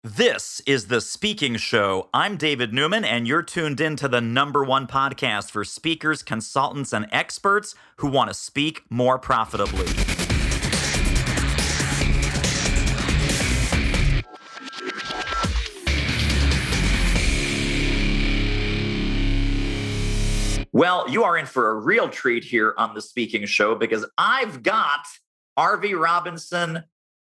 This is The Speaking Show. I'm David Newman, and you're tuned in to the #1 podcast for speakers, consultants, and experts who want to speak more profitably. Well, you are in for a real treat here on The Speaking Show because I've got Arvee Robinson,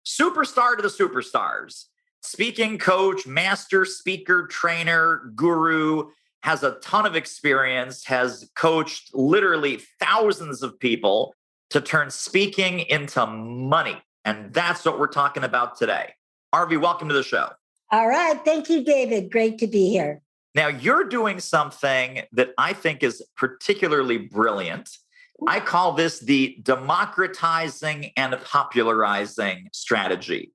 superstar to the superstars. Speaking coach, master speaker, trainer, guru, has a ton of experience, has coached literally thousands of people to turn speaking into money. And that's what we're talking about today. Arvee, welcome to the show. All right. Thank you, David. Great to be here. Now, you're doing something that I think is particularly brilliant. I call this the democratizing and popularizing strategy,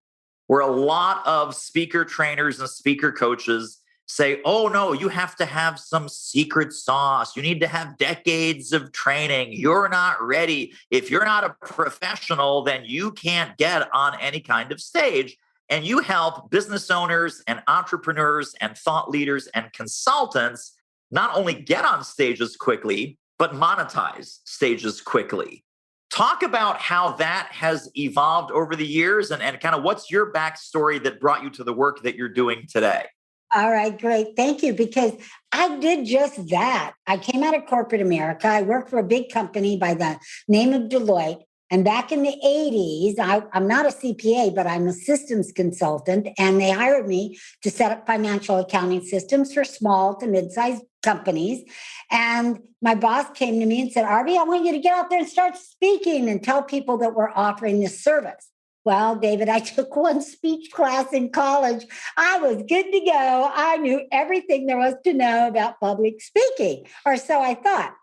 where a lot of speaker trainers and speaker coaches say, oh, no, you have to have some secret sauce. You need to have decades of training. You're not ready. If you're not a professional, then you can't get on any kind of stage. And you help business owners and entrepreneurs and thought leaders and consultants not only get on stages quickly, but monetize stages quickly. Talk about how that has evolved over the years and kind of what's your backstory that brought you to the work that you're doing today. All right, great. Thank you. Because I did just that. I came out of corporate America. I worked for a big company by the name of Deloitte. And back in the 80s, I'm not a CPA, but I'm a systems consultant. And they hired me to set up financial accounting systems for small to mid-sized companies. And my boss came to me and said, Arvee, I want you to get out there and start speaking and tell people that we're offering this service. Well, David, I took one speech class in college. I was good to go. I knew everything there was to know about public speaking, or so I thought.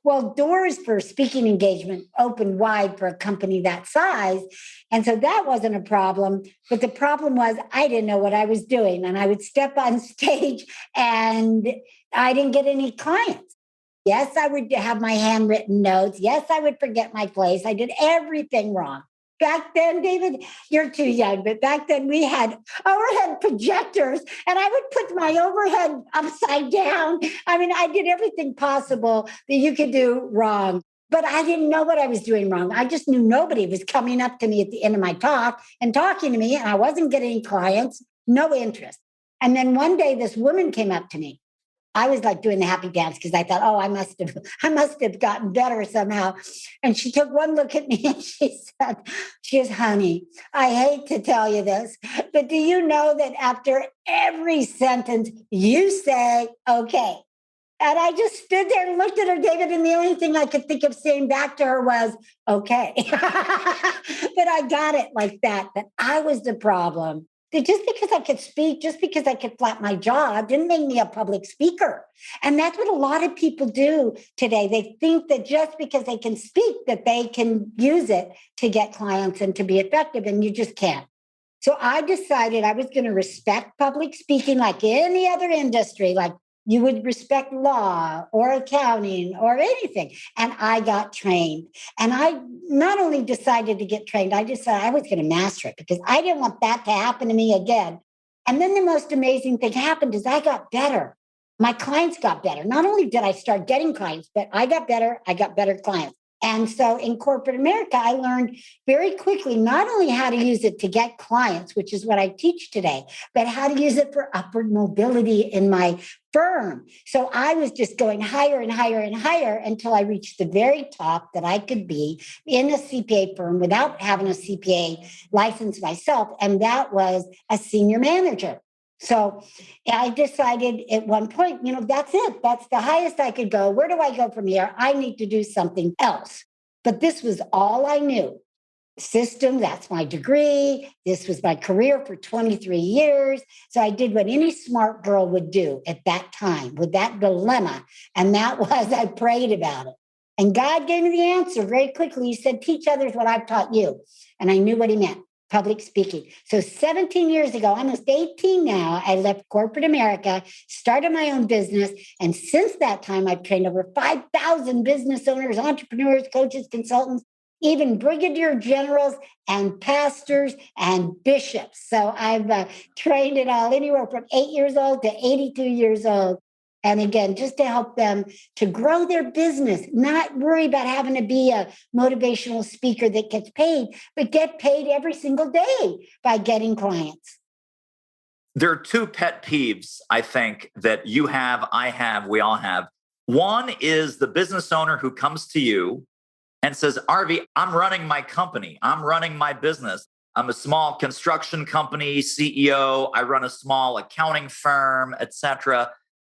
Well, doors for speaking engagement opened wide for a company that size. And so that wasn't a problem. But the problem was I didn't know what I was doing. And I would step on stage and I didn't get any clients. Yes, I would have my handwritten notes. Yes, I would forget my place. I did everything wrong. Back then, David, you're too young, but back then we had overhead projectors and I would put my overhead upside down. I mean, I did everything possible that you could do wrong, but I didn't know what I was doing wrong. I just knew nobody was coming up to me at the end of my talk and talking to me, and I wasn't getting any clients, no interest. And then one day this woman came up to me. I was like doing the happy dance because I thought, oh, I must have gotten better somehow. And she took one look at me and she said, honey, I hate to tell you this, but do you know that after every sentence you say, okay? And I just stood there and looked at her, David, and the only thing I could think of saying back to her was, okay. But I got it like that I was the problem. That just because I could speak, just because I could flap my jaw, didn't make me a public speaker. And that's what a lot of people do today. They think that just because they can speak, that they can use it to get clients and to be effective, and you just can't. So I decided I was going to respect public speaking like any other industry, like you would respect law or accounting or anything. And I got trained. And I not only decided to get trained, I decided I was going to master it because I didn't want that to happen to me again. And then the most amazing thing happened is I got better. My clients got better. Not only did I start getting clients, but I got better clients. And so in corporate America, I learned very quickly not only how to use it to get clients, which is what I teach today, but how to use it for upward mobility in my firm. So I was just going higher and higher and higher until I reached the very top that I could be in a CPA firm without having a CPA license myself. And that was a senior manager. So I decided at one point, that's it. That's the highest I could go. Where do I go from here? I need to do something else. But this was all I knew. System, that's my degree. This was my career for 23 years. So I did what any smart girl would do at that time with that dilemma. And that was I prayed about it. And God gave me the answer very quickly. He said, teach others what I've taught you. And I knew what he meant. Public speaking. So 17 years ago, almost 18 now, I left corporate America, started my own business. And since that time, I've trained over 5,000 business owners, entrepreneurs, coaches, consultants. even brigadier generals and pastors and bishops. So I've trained it all anywhere from 8 years old to 82 years old. And again, just to help them to grow their business, not worry about having to be a motivational speaker that gets paid, but get paid every single day by getting clients. There are two pet peeves, I think, that you have, I have, we all have. One is the business owner who comes to you and says, Arvee, I'm running my company. I'm running my business. I'm a small construction company CEO. I run a small accounting firm, etc.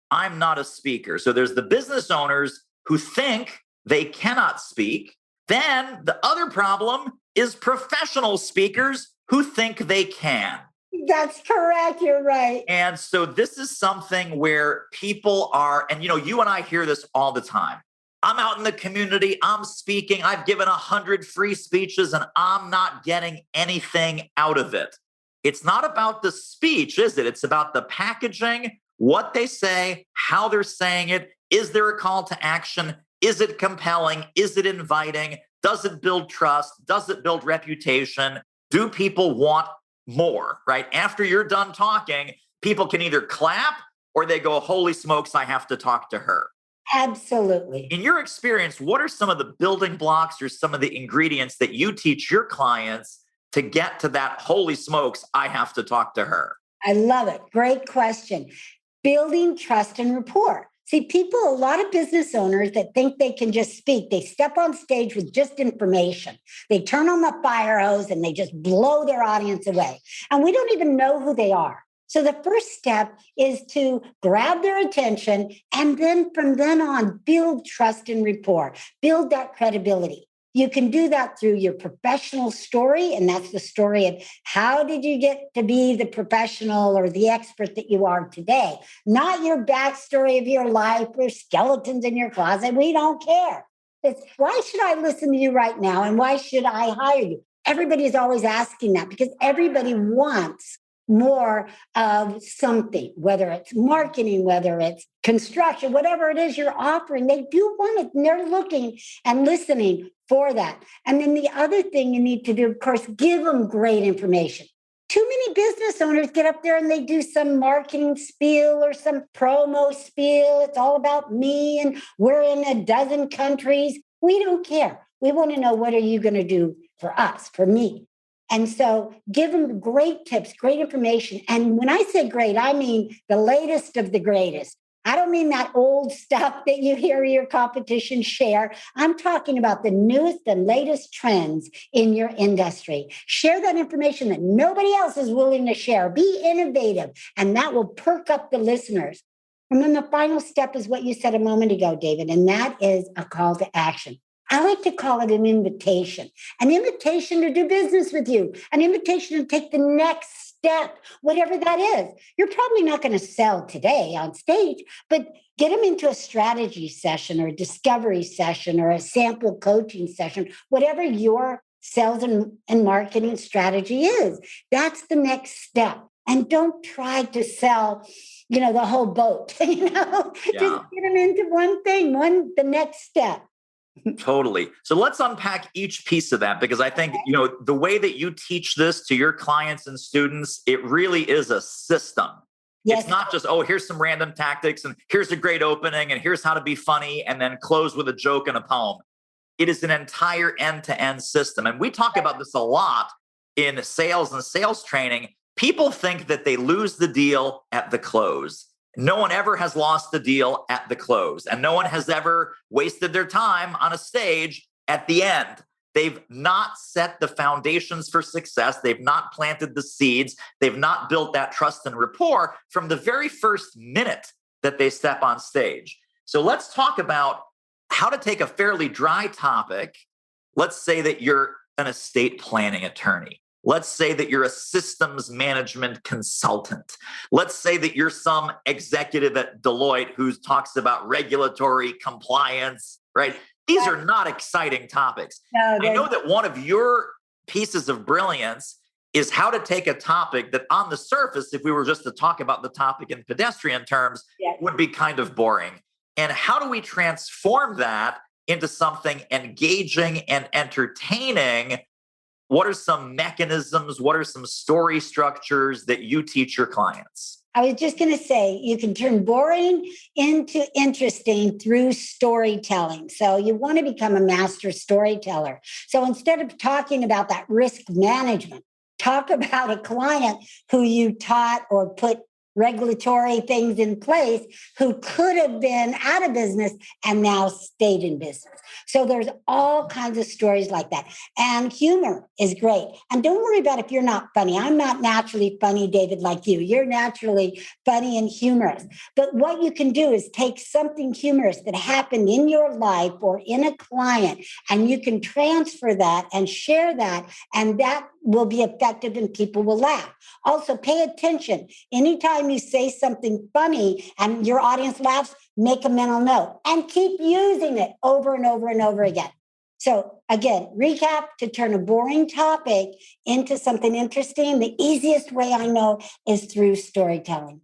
I'm not a speaker. So there's the business owners who think they cannot speak. Then the other problem is professional speakers who think they can. That's correct. You're right. And so this is something where people are, and you and I hear this all the time. I'm out in the community, I'm speaking, I've given 100 free speeches and I'm not getting anything out of it. It's not about the speech, is it? It's about the packaging, what they say, how they're saying it. Is there a call to action? Is it compelling? Is it inviting? Does it build trust? Does it build reputation? Do people want more, right? After you're done talking, people can either clap or they go, holy smokes, I have to talk to her. Absolutely. In your experience, what are some of the building blocks or some of the ingredients that you teach your clients to get to that, holy smokes, I have to talk to her? I love it. Great question. Building trust and rapport. See, people, a lot of business owners that think they can just speak, they step on stage with just information. They turn on the fire hose and they just blow their audience away. And we don't even know who they are. So the first step is to grab their attention and then from then on, build trust and rapport, build that credibility. You can do that through your professional story, and that's the story of how did you get to be the professional or the expert that you are today, not your backstory of your life or skeletons in your closet. We don't care. It's why should I listen to you right now and why should I hire you? Everybody is always asking that because everybody wants more of something, whether it's marketing, whether it's construction, whatever it is you're offering, they do want it and they're looking and listening for that. And then the other thing you need to do, of course, give them great information. Too many business owners get up there and they do some marketing spiel or some promo spiel. It's all about me and we're in a dozen countries. We don't care. We want to know, what are you going to do for us, for me? And so give them great tips, great information. And when I say great, I mean the latest of the greatest. I don't mean that old stuff that you hear your competition share. I'm talking about the newest and latest trends in your industry. Share that information that nobody else is willing to share. Be innovative, and that will perk up the listeners. And then the final step is what you said a moment ago, David, and that is a call to action. I like to call it an invitation to do business with you, an invitation to take the next step, whatever that is. You're probably not going to sell today on stage, but get them into a strategy session or a discovery session or a sample coaching session, whatever your sales and marketing strategy is. That's the next step. And don't try to sell, the whole boat, Yeah. Just get them into one thing, the next step. Totally. So let's unpack each piece of that, because I think, the way that you teach this to your clients and students, it really is a system. Yes. It's not just, here's some random tactics and here's a great opening and here's how to be funny and then close with a joke and a poem. It is an entire end-to-end system. And we talk about this a lot in sales and sales training. People think that they lose the deal at the close. No one ever has lost the deal at the close, and no one has ever wasted their time on a stage at the end. They've not set the foundations for success. They've not planted the seeds. They've not built that trust and rapport from the very first minute that they step on stage. So let's talk about how to take a fairly dry topic. Let's say that you're an estate planning attorney. Let's say that you're a systems management consultant. Let's say that you're some executive at Deloitte who talks about regulatory compliance, right? These are not exciting topics. No, I know that one of your pieces of brilliance is how to take a topic that on the surface, if we were just to talk about the topic in pedestrian terms, would be kind of boring. And how do we transform that into something engaging and entertaining, what are some mechanisms? What are some story structures that you teach your clients? I was just going to say, you can turn boring into interesting through storytelling. So you want to become a master storyteller. So instead of talking about that risk management, talk about a client who you taught or put regulatory things in place who could have been out of business and now stayed in business. So there's all kinds of stories like that. And humor is great. And don't worry about if you're not funny. I'm not naturally funny, David, like you. You're naturally funny and humorous. But what you can do is take something humorous that happened in your life or in a client, and you can transfer that and share that, and that will be effective and people will laugh. Also, pay attention. Anytime you say something funny and your audience laughs, make a mental note and keep using it over and over and over again. So again, recap: to turn a boring topic into something interesting, the easiest way I know is through storytelling.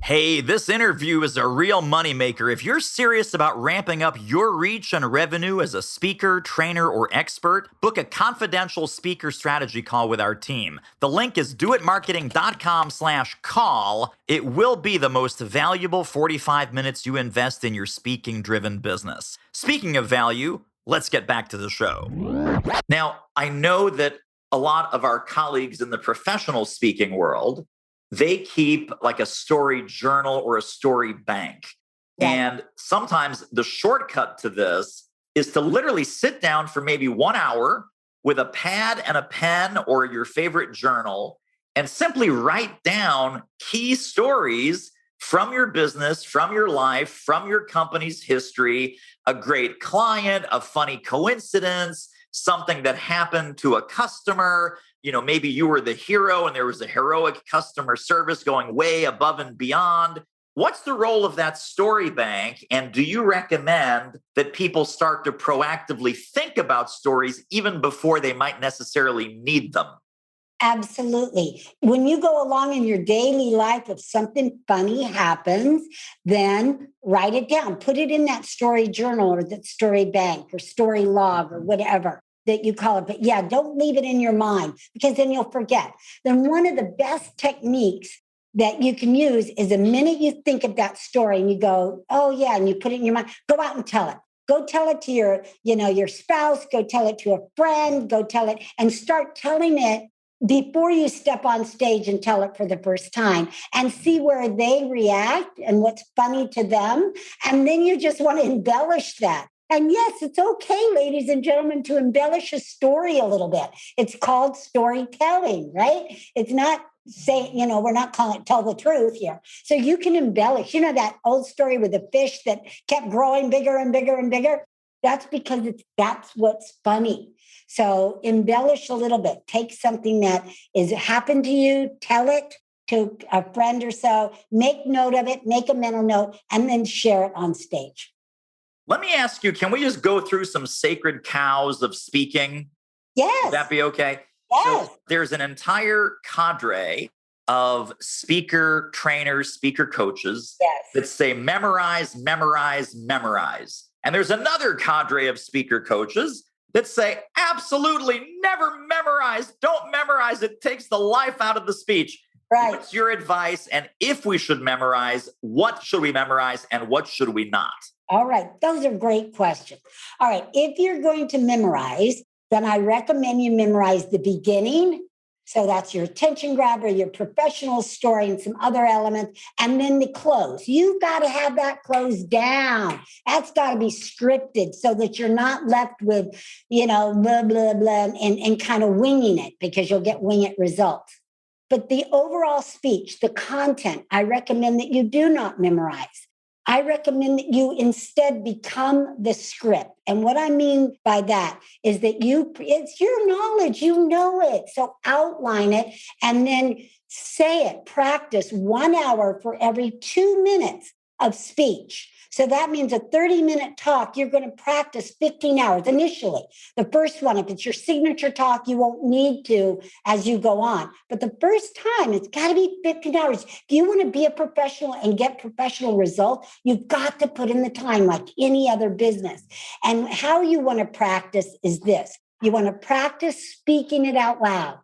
Hey, this interview is a real moneymaker. If you're serious about ramping up your reach and revenue as a speaker, trainer, or expert, book a confidential speaker strategy call with our team. The link is doitmarketing.com/call. It will be the most valuable 45 minutes you invest in your speaking-driven business. Speaking of value, let's get back to the show. Now, I know that a lot of our colleagues in the professional speaking world, they keep like a story journal or a story bank. Yeah. And sometimes the shortcut to this is to literally sit down for maybe 1 hour with a pad and a pen or your favorite journal and simply write down key stories from your business, from your life, from your company's history, a great client, a funny coincidence, something that happened to a customer. Maybe you were the hero and there was a heroic customer service going way above and beyond. What's the role of that story bank? And do you recommend that people start to proactively think about stories even before they might necessarily need them? Absolutely. When you go along in your daily life, if something funny happens, then write it down. Put it in that story journal or that story bank or story log or whatever that you call it. But yeah, don't leave it in your mind because then you'll forget. Then one of the best techniques that you can use is the minute you think of that story and you go, oh yeah, and you put it in your mind, go out and tell it. Go tell it to your spouse, go tell it to a friend, go tell it and start telling it before you step on stage and tell it for the first time and see where they react and what's funny to them. And then you just want to embellish that. And yes, it's okay, ladies and gentlemen, to embellish a story a little bit. It's called storytelling, right? It's not saying, we're not calling it tell the truth here. So you can embellish, that old story with the fish that kept growing bigger and bigger and bigger. That's because that's what's funny. So embellish a little bit. Take something that is happened to you, tell it to a friend or so, make note of it, make a mental note, and then share it on stage. Let me ask you, can we just go through some sacred cows of speaking? Yes. Would that be okay? Yes. So there's an entire cadre of speaker trainers, speaker coaches that say memorize, memorize, memorize. And there's another cadre of speaker coaches that say absolutely never memorize. Don't memorize. It takes the life out of the speech. Right. What's your advice? And if we should memorize, what should we memorize and what should we not? All right. Those are great questions. All right. If you're going to memorize, then I recommend you memorize the beginning. So that's your attention grabber, your professional story, and some other elements. And then the close. You've got to have that close down. That's got to be scripted so that you're not left with, blah, blah, blah, and kind of winging it because you'll get wing it results. But the overall speech, the content, I recommend that you do not memorize. I recommend that you instead become the script. And what I mean by that is that it's your knowledge, you know it. So outline it and then say it, practice 1 hour for every 2 minutes. of speech. So that means a 30-minute talk, you're going to practice 15 hours initially. The first one, if it's your signature talk, you won't need to as you go on. But the first time, it's got to be 15 hours. If you want to be a professional and get professional results, you've got to put in the time like any other business. And how you want to practice is this. You want to practice speaking it out loud.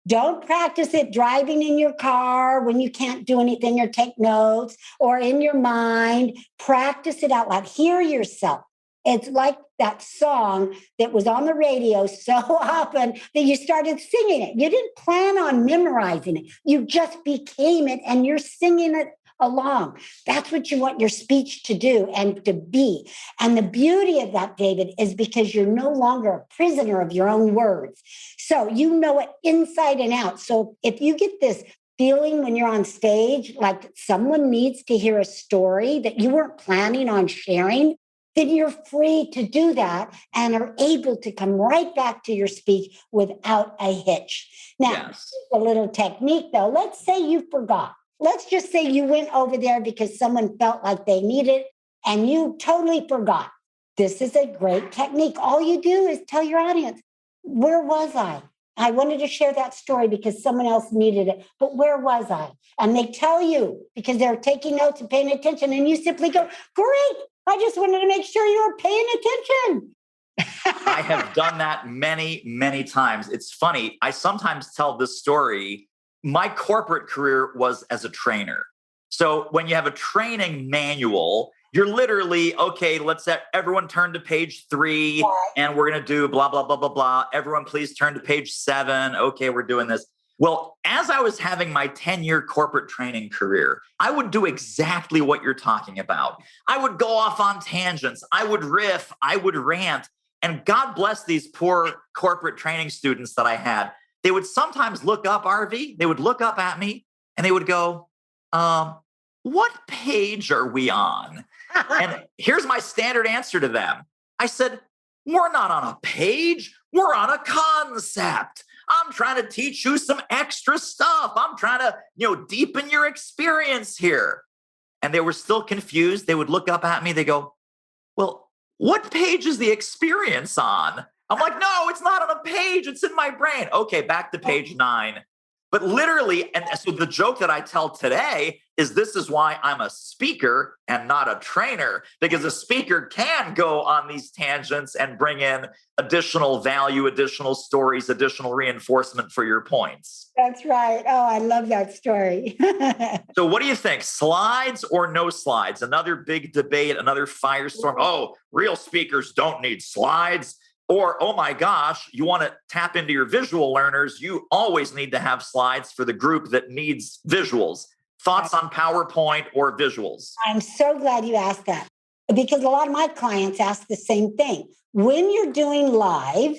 Don't practice it driving in your car when you can't do anything or take notes or in your mind. Practice it out loud. Hear yourself. It's like that song that was on the radio so often that you started singing it. You didn't plan on memorizing it. You just became it and you're singing it along. That's what you want your speech to do and to be. And the beauty of that, David, is because you're no longer a prisoner of your own words. So you know it inside and out. So if you get this feeling when you're on stage, like someone needs to hear a story that you weren't planning on sharing, then you're free to do that and are able to come right back to your speech without a hitch. Now, Yes. a little technique though. Let's say you forgot. Let's just say you went over there because someone felt like they needed it and you totally forgot. This is a great technique. All you do is tell your audience, where was I? I wanted to share that story because someone else needed it, but where was I? And they tell you because they're taking notes and paying attention, and you simply go, great, I just wanted to make sure you were paying attention. I have done that many, many times. It's funny. I sometimes tell this story. My corporate career was as a trainer. So when you have a training manual, you're literally, okay, let's everyone turn to page 3 and we're going to do blah, blah, blah, blah, blah. Everyone please turn to page 7. Okay, we're doing this. Well, as I was having my 10-year corporate training career, I would do exactly what you're talking about. I would go off on tangents. I would riff. I would rant. And God bless these poor corporate training students that I had. They would sometimes look up, Arvee, they would look up at me and they would go, what page are we on? And here's my standard answer to them. I said, we're not on a page, we're on a concept. I'm trying to teach you some extra stuff. I'm trying to, deepen your experience here. And they were still confused. They would look up at me, they go, well, what page is the experience on? I'm like, no, it's not on a page. It's in my brain. Okay, back to page 9. But literally, and so the joke that I tell today is this is why I'm a speaker and not a trainer, because a speaker can go on these tangents and bring in additional value, additional stories, additional reinforcement for your points. That's right. Oh, I love that story. So what do you think? Slides or no slides? Another big debate, another firestorm. Oh, real speakers don't need slides. Or, oh my gosh, you want to tap into your visual learners, you always need to have slides for the group that needs visuals. Thoughts on PowerPoint or visuals? I'm so glad you asked that because a lot of my clients ask the same thing. When you're doing live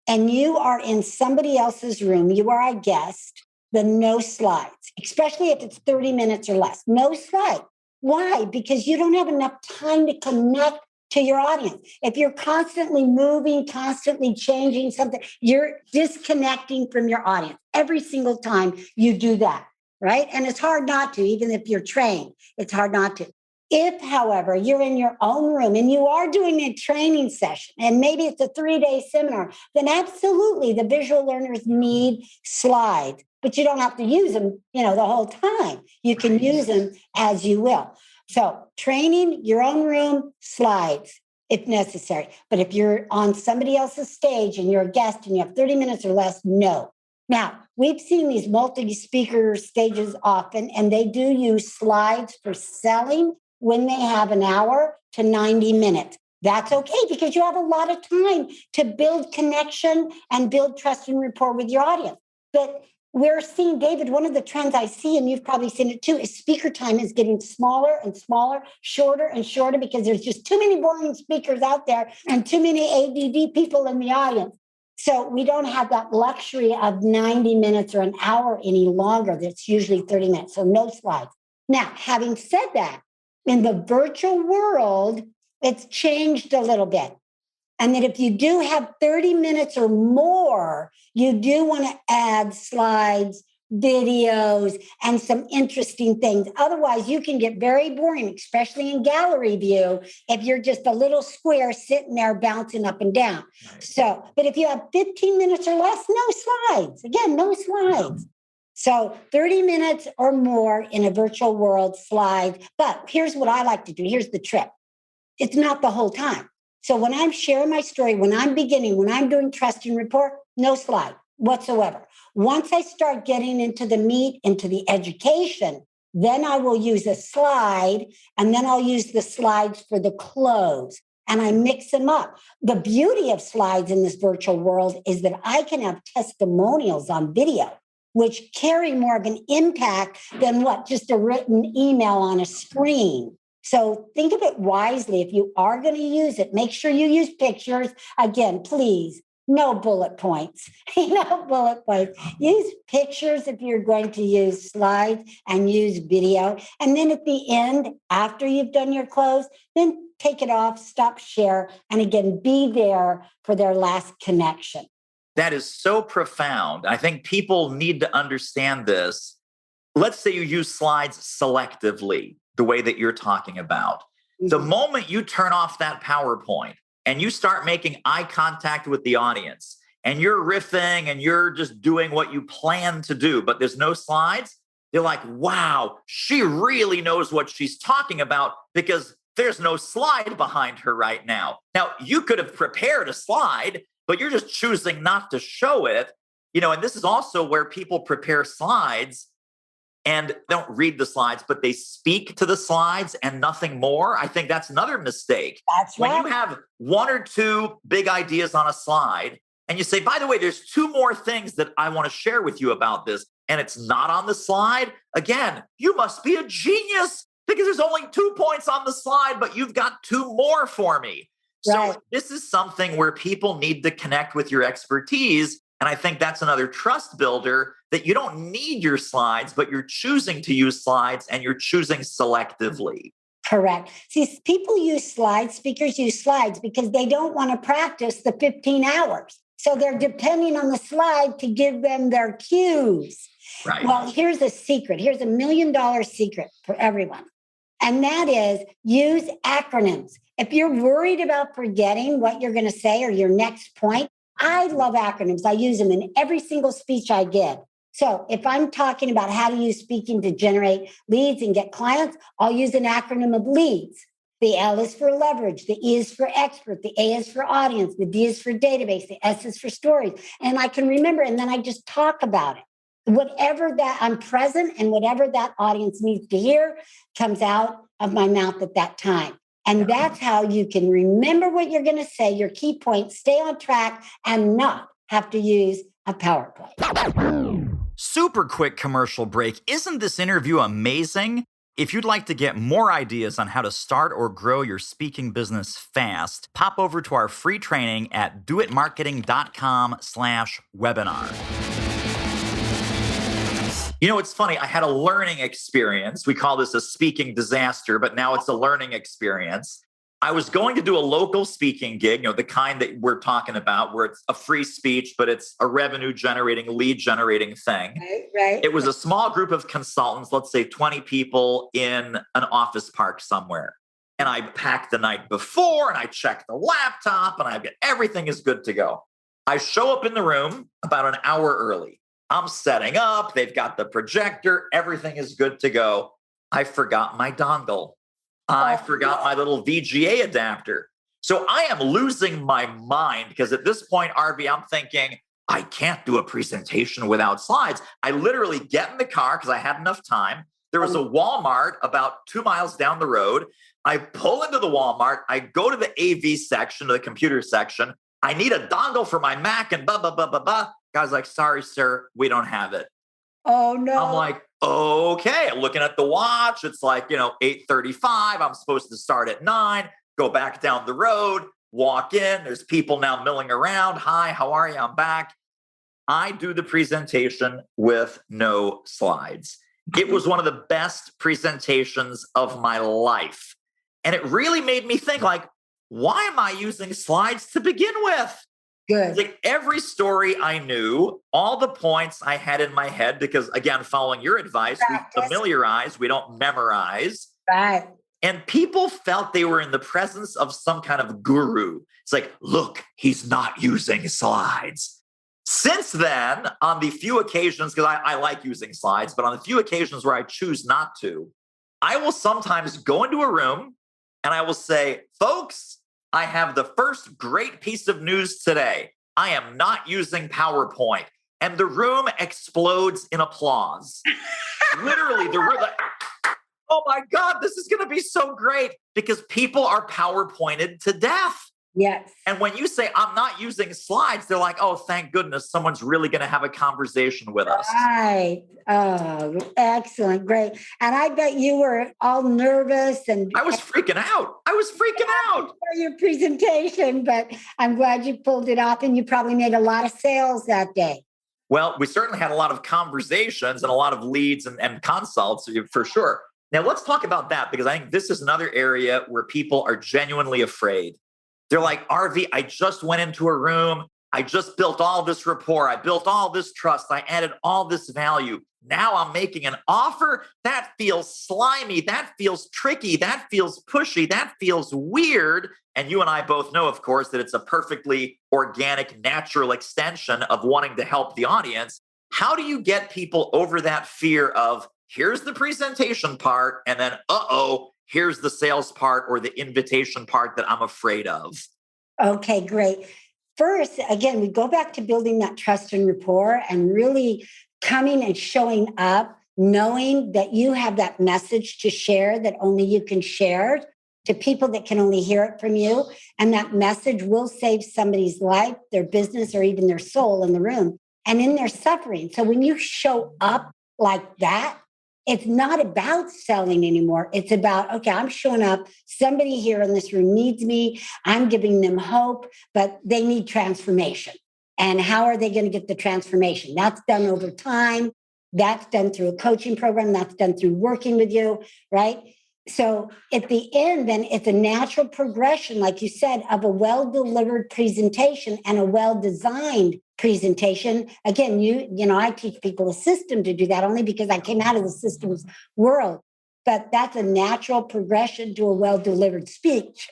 and you are in somebody else's room, you are a guest, then no slides, especially if it's 30 minutes or less. No slide. Why? Because you don't have enough time to connect to your audience. If you're constantly moving, constantly changing something, you're disconnecting from your audience every single time you do that, right? And it's hard not to, even if you're trained, it's hard not to. If, however, you're in your own room and you are doing a training session, and maybe it's a 3-day seminar, then absolutely the visual learners need slides, but you don't have to use them, the whole time. You can use them as you will. So training, your own room, slides if necessary. But if you're on somebody else's stage and you're a guest and you have 30 minutes or less, no. Now, we've seen these multi-speaker stages often, and they do use slides for selling when they have an hour to 90 minutes. That's okay because you have a lot of time to build connection and build trust and rapport with your audience. But we're seeing, David, one of the trends I see, and you've probably seen it too, is speaker time is getting smaller and smaller, shorter and shorter, because there's just too many boring speakers out there and too many ADD people in the audience. So we don't have that luxury of 90 minutes or an hour any longer. That's usually 30 minutes. So no slides. Now, having said that, in the virtual world, it's changed a little bit. And that if you do have 30 minutes or more, you do want to add slides videos, and some interesting things. Otherwise, you can get very boring, especially in gallery view, if you're just a little square sitting there bouncing up and down. Right. So, but if you have 15 minutes or less, no slides. Again, no slides. So 30 minutes or more in a virtual world, slide. But here's what I like to do. Here's the trick. It's not the whole time. So when I'm sharing my story, when I'm beginning, when I'm doing trust and rapport, no slide whatsoever. Once I start getting into the meat, into the education, then I will use a slide, and then I'll use the slides for the close. And I mix them up. The beauty of slides in this virtual world is that I can have testimonials on video, which carry more of an impact than what just a written email on a screen. So think of it wisely. If you are going to use it, make sure you use pictures. Again, please, no bullet points. No bullet points. Use pictures if you're going to use slides, and use video. And then at the end, after you've done your close, then take it off, stop share, and again, be there for their last connection. That is so profound. I think people need to understand this. Let's say you use slides selectively, the way that you're talking about. The moment you turn off that PowerPoint and you start making eye contact with the audience and you're riffing and you're just doing what you plan to do, but there's no slides, they're like, wow, she really knows what she's talking about because there's no slide behind her right now. Now, you could have prepared a slide, but you're just choosing not to show it. And this is also where people prepare slides and don't read the slides, but they speak to the slides and nothing more. I think that's another mistake. That's right. When you have one or two big ideas on a slide and you say, by the way, there's two more things that I want to share with you about this, and it's not on the slide, again, you must be a genius because there's only 2 points on the slide, but you've got two more for me. Right. So this is something where people need to connect with your expertise. And I think that's another trust builder, that you don't need your slides, but you're choosing to use slides and you're choosing selectively. Correct. See, people use slides, speakers use slides because they don't want to practice the 15 hours. So they're depending on the slide to give them their cues. Right. Well, here's a secret. Here's $1 million secret for everyone. And that is use acronyms. If you're worried about forgetting what you're going to say or your next point, I love acronyms. I use them in every single speech I give. So if I'm talking about how to use speaking to generate leads and get clients, I'll use an acronym of leads. The L is for leverage. The E is for expert. The A is for audience. The D is for database. The S is for stories. And I can remember, and then I just talk about it. Whatever that I'm present and whatever that audience needs to hear comes out of my mouth at that time. And that's how you can remember what you're going to say, your key points, stay on track, and not have to use a PowerPoint. Super quick commercial break. Isn't this interview amazing? If you'd like to get more ideas on how to start or grow your speaking business fast, pop over to our free training at doitmarketing.com/webinar. It's funny. I had a learning experience. We call this a speaking disaster, but now it's a learning experience. I was going to do a local speaking gig, the kind that we're talking about, where it's a free speech, but it's a revenue generating, lead generating thing. Right. It was a small group of consultants, let's say 20 people in an office park somewhere. And I packed the night before and I checked the laptop and everything is good to go. I show up in the room about an hour early. I'm setting up. They've got the projector. Everything is good to go. I forgot my dongle. I forgot my little VGA adapter. So I am losing my mind because at this point, Arvee, I'm thinking, I can't do a presentation without slides. I literally get in the car because I had enough time. There was a Walmart about 2 miles down the road. I pull into the Walmart. I go to the AV section, to the computer section. I need a dongle for my Mac and blah, blah, blah, blah, blah. Guy's like, sorry, sir, we don't have it. Oh, no. I'm like, okay. Looking at the watch, it's like, 8:35. I'm supposed to start at 9, go back down the road, walk in. There's people now milling around. Hi, how are you? I'm back. I do the presentation with no slides. It was one of the best presentations of my life. And it really made me think, like, why am I using slides to begin with? It's Good. like every story I knew, all the points I had in my head, because again, following your advice, we Practice. familiarize, we don't memorize. Right. And people felt they were in the presence of some kind of guru. It's like, look, he's not using slides. Since then, on the few occasions, because I like using slides, but on the few occasions where I choose not to, I will sometimes go into a room and I will say, folks, I have the first great piece of news today. I am not using PowerPoint. And the room explodes in applause. Literally, the room, like, oh my God, this is going to be so great because people are PowerPointed to death. Yes. And when you say, I'm not using slides, they're like, oh, thank goodness someone's really going to have a conversation with us. Right. Oh, excellent. Great. And I bet you were all nervous and I was freaking out. I was freaking out. for your presentation, but I'm glad you pulled it off and you probably made a lot of sales that day. Well, we certainly had a lot of conversations and a lot of leads and consults for sure. Now, let's talk about that because I think this is another area where people are genuinely afraid. They're like, Arvee, I just went into a room. I just built all this rapport. I built all this trust. I added all this value. Now I'm making an offer. That feels slimy. That feels tricky. That feels pushy. That feels weird. And you and I both know, of course, that it's a perfectly organic, natural extension of wanting to help the audience. How do you get people over that fear of here's the presentation part, and then, here's the sales part or the invitation part that I'm afraid of? Okay, great. First, again, we go back to building that trust and rapport and really coming and showing up, knowing that you have that message to share that only you can share to people that can only hear it from you. And that message will save somebody's life, their business, or even their soul in the room and in their suffering. So when you show up like that, it's not about selling anymore. It's about, okay, I'm showing up. Somebody here in this room needs me. I'm giving them hope, but they need transformation. And how are they going to get the transformation? That's done over time. That's done through a coaching program. That's done through working with you, right? So at the end, then it's a natural progression, like you said, of a well-delivered presentation and a well-designed presentation. Again, I teach people a system to do that only because I came out of the systems world. But that's a natural progression to a well-delivered speech.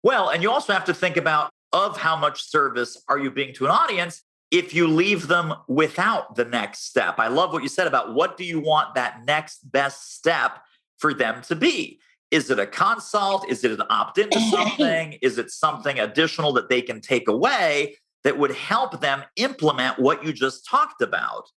Well, and you also have to think about of how much service are you being to an audience if you leave them without the next step. I love what you said about what do you want that next best step for them to be? Is it a consult? Is it an opt into something? Is it something additional that they can take away that would help them implement what you just talked about?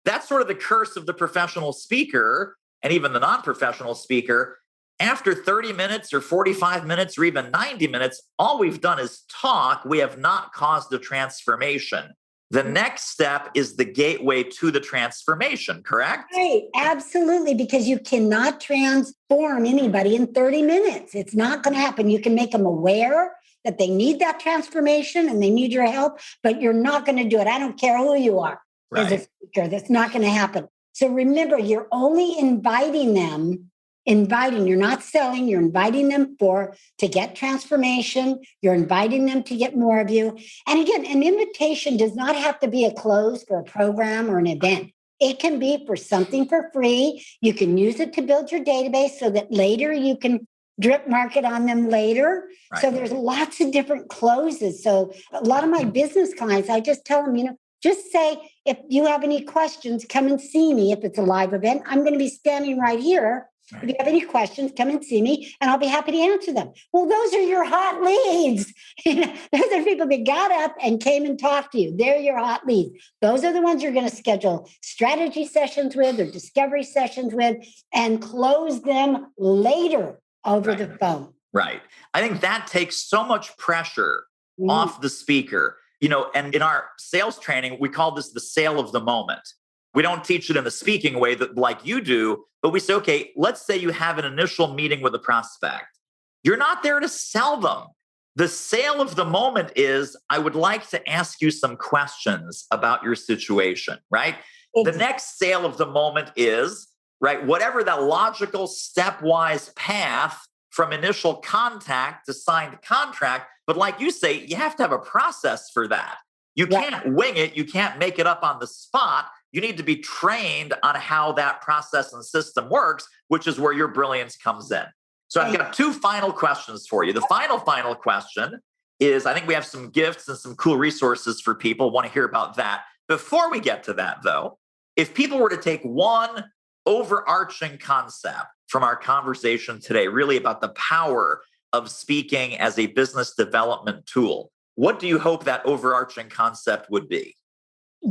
That's sort of the curse of the professional speaker and even the non-professional speaker. After 30 minutes or 45 minutes or even 90 minutes, all we've done is talk. We have not caused a transformation. The next step is the gateway to the transformation, correct? Right, absolutely, because you cannot transform anybody in 30 minutes. It's not going to happen. You can make them aware that they need that transformation and they need your help, but you're not going to do it. I don't care who you are as a speaker. That's not going to happen. So remember, you're only inviting them. You're not selling, you're inviting them to get transformation. You're inviting them to get more of you. And again, an invitation does not have to be a close for a program or an event. It can be for something for free. You can use it to build your database so that later you can drip market on them later. Right. So there's lots of different closes. So a lot of my business clients, I just tell them, just say, if you have any questions, come and see me. If it's a live event, I'm going to be standing right here. If you have any questions, come and see me and I'll be happy to answer them. Well, those are your hot leads. Those are people that got up and came and talked to you. They're your hot leads. Those are the ones you're going to schedule strategy sessions with or discovery sessions with and close them later over the phone. Right. I think that takes so much pressure off the speaker. And in our sales training, we call this the sale of the moment. We don't teach it in the speaking way that like you do, but we say, okay, let's say you have an initial meeting with a prospect. You're not there to sell them. The sale of the moment is, I would like to ask you some questions about your situation, right? The next sale of the moment is, right, whatever that logical stepwise path from initial contact to signed contract. But like you say, you have to have a process for that. You can't wing it. You can't make it up on the spot. You need to be trained on how that process and system works, which is where your brilliance comes in. So I've got two final questions for you. The final question is, I think we have some gifts and some cool resources for people. Want to hear about that. Before we get to that, though, if people were to take one overarching concept from our conversation today, really about the power of speaking as a business development tool, what do you hope that overarching concept would be?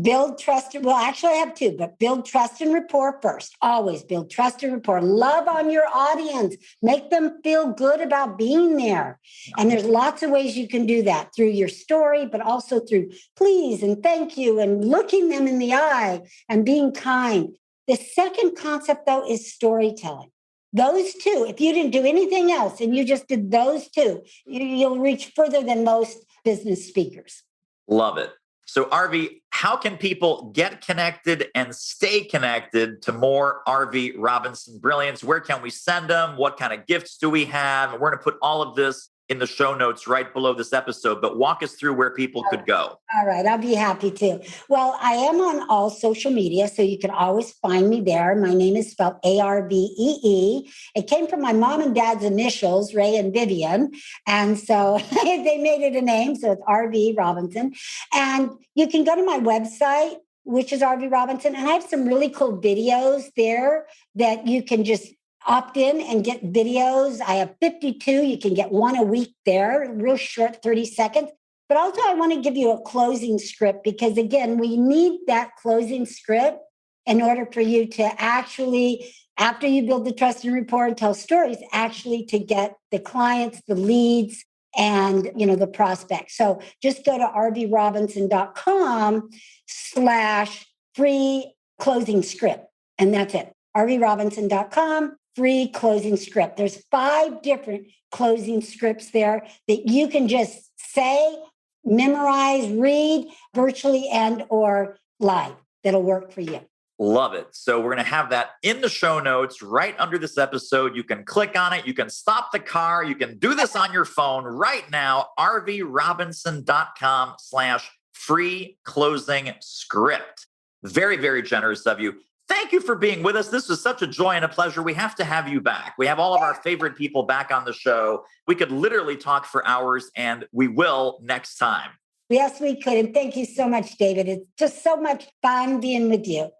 Build trust. Well, actually, I have two, but build trust and rapport first. Always build trust and rapport. Love on your audience. Make them feel good about being there. And there's lots of ways you can do that through your story, but also through please and thank you and looking them in the eye and being kind. The second concept, though, is storytelling. Those two, if you didn't do anything else and you just did those two, you'll reach further than most business speakers. Love it. So Arvee, how can people get connected and stay connected to more Arvee Robinson brilliance? Where can we send them? What kind of gifts do we have? And we're going to put all of this in the show notes right below this episode, but walk us through where people could go. All right, I'll be happy to. Well, I am on all social media, so you can always find me there. My name is spelled Arvee. It came from my mom and dad's initials, Ray and Vivian. And so they made it a name, so it's Arvee Robinson. And you can go to my website, which is Arvee Robinson, and I have some really cool videos there that you can just opt in and get videos. I have 52. You can get one a week there, real short, 30 seconds. But also I want to give you a closing script because, again, we need that closing script in order for you to actually, after you build the trust and rapport and tell stories, actually to get the clients, the leads, and the prospects. So just go to arveerobinson.com/free closing script. And that's it. arveerobinson.com free closing script. There's 5 different closing scripts there that you can just say, memorize, read virtually and or live. That'll work for you. Love it. So we're going to have that in the show notes right under this episode. You can click on it. You can stop the car. You can do this on your phone right now. arveerobinson.com/free closing script. Very, very generous of you. Thank you for being with us. This was such a joy and a pleasure. We have to have you back. We have all of our favorite people back on the show. We could literally talk for hours, and we will next time. Yes, we could. And thank you so much, David. It's just so much fun being with you.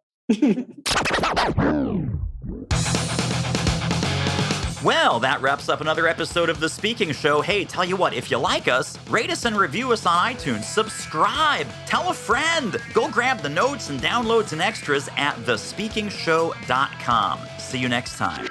Well, that wraps up another episode of The Speaking Show. Hey, tell you what, if you like us, rate us and review us on iTunes. Subscribe. Tell a friend. Go grab the notes and downloads and extras at thespeakingshow.com. See you next time.